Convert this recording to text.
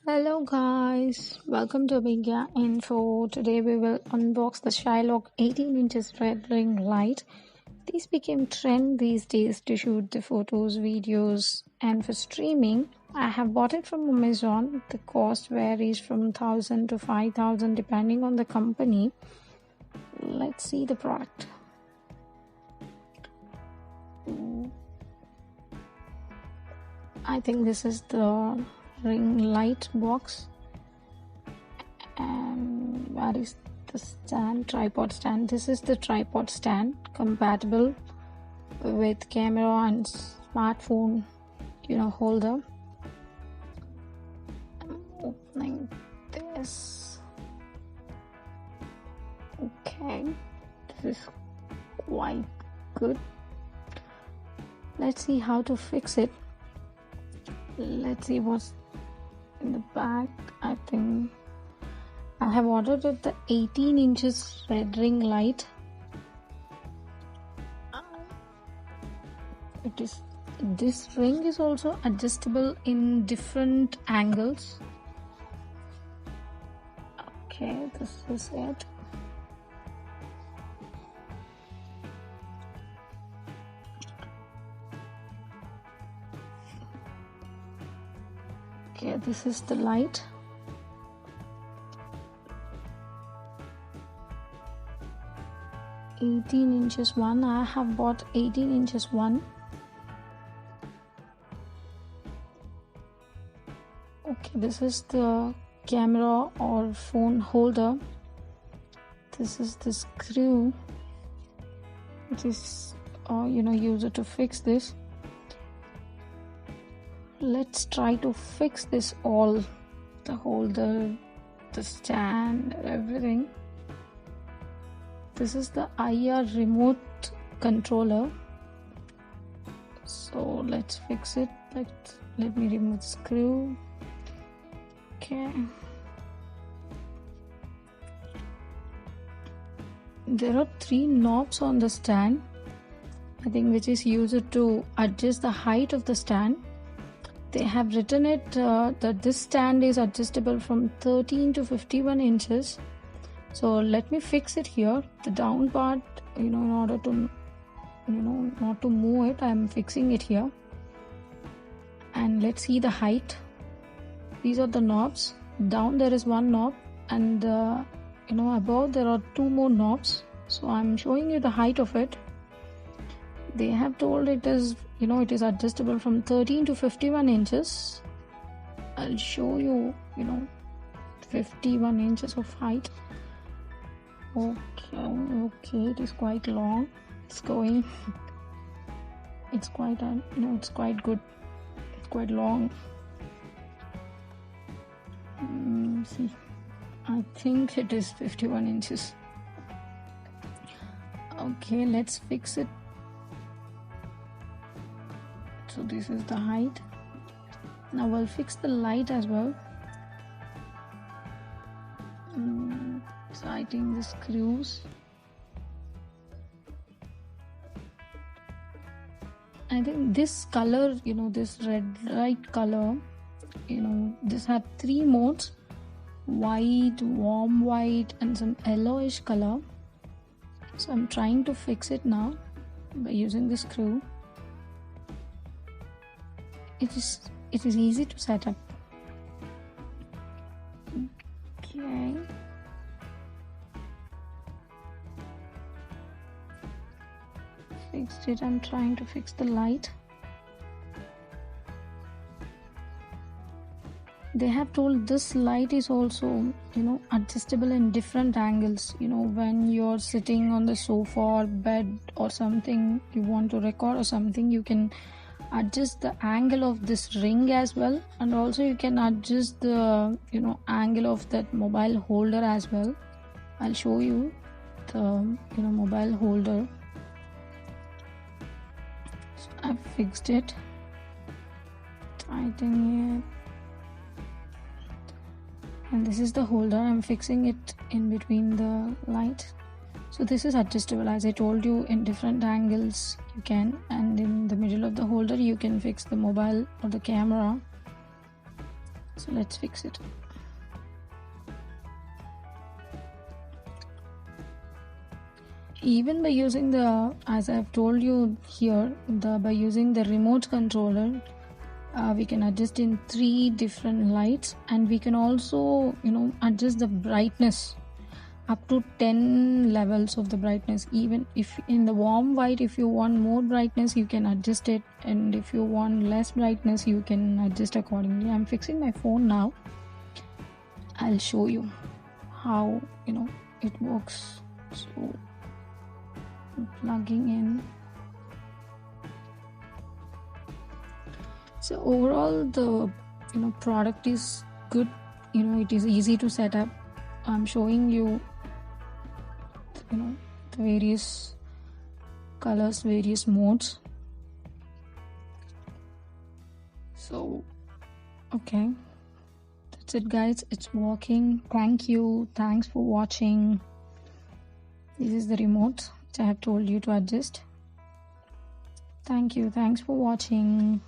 Hello guys, welcome to Bigya Info. Today we will unbox the Shyloc 18 inches red ring light. These became trend these days to shoot the photos, videos and for streaming. I have bought it from Amazon. The cost varies from 1000 to 5000 depending on the company. Let's see the product. I think this is the ring light box, and where is the stand? Tripod stand. This is the tripod stand, compatible with camera and smartphone holder. I'm opening this. Okay, this is quite good. Let's see how to fix it. Let's see what's in the back. I think I have ordered it the 18 inches red ring light. This ring is also adjustable in different angles. Okay, this is it. Okay, this is the light. $18 inches one. I have bought 18 inches one. Okay, this is the camera or phone holder. This is the screw which is used to fix this. Let's try to fix this all, the holder, the stand, everything. This is the IR remote controller. So let's fix it. Let me remove the screw. Okay. There are 3 knobs on the stand, I think, which is used to adjust the height of the stand. They have written it that this stand is adjustable from 13 to 51 inches. So let me fix it here. The down part, in order to, not to move it, I am fixing it here. And let's see the height. These are the knobs. Down there is 1 knob, and above there are 2 more knobs. So I'm showing you the height of it. They have told it is it is adjustable from 13 to 51 inches. I'll show you 51 inches of height. Okay, it is quite long. It's going. It's quite it's quite good. It's quite long. See, I think it is 51 inches. Okay, let's fix it. So this is the height. Now we'll fix the light as well. Tighten the screws. I think this color, this red light color, this had 3 modes: white, warm white, and some yellowish color. So I'm trying to fix it now by using the screw. It is easy to set up. Okay. Fixed it. I'm trying to fix the light. They have told this light is also adjustable in different angles. When you're sitting on the sofa or bed or something, you want to record or something, you can adjust the angle of this ring as well, and also you can adjust the angle of that mobile holder as well. I'll show you the mobile holder. So I've fixed it, tightening it, and this is the holder. I'm fixing it in between the light. So this is adjustable, as I told you, in different angles you can, and in the middle of the holder you can fix the mobile or the camera. So let's fix it. Even by using the, as I've told you here, by using the remote controller, we can adjust in 3 different lights, and we can also adjust the brightness up to 10 levels of the brightness. Even if in the warm white, if you want more brightness, you can adjust it, and if you want less brightness, you can adjust accordingly. I'm fixing my phone now. I'll show you how it works. So I'm plugging in. So overall, the product is good. It is easy to set up. I'm showing you the various colors, various modes. So okay, that's it guys, it's working. Thank you, thanks for watching. This is the remote which I have told you to adjust. Thank you, thanks for watching.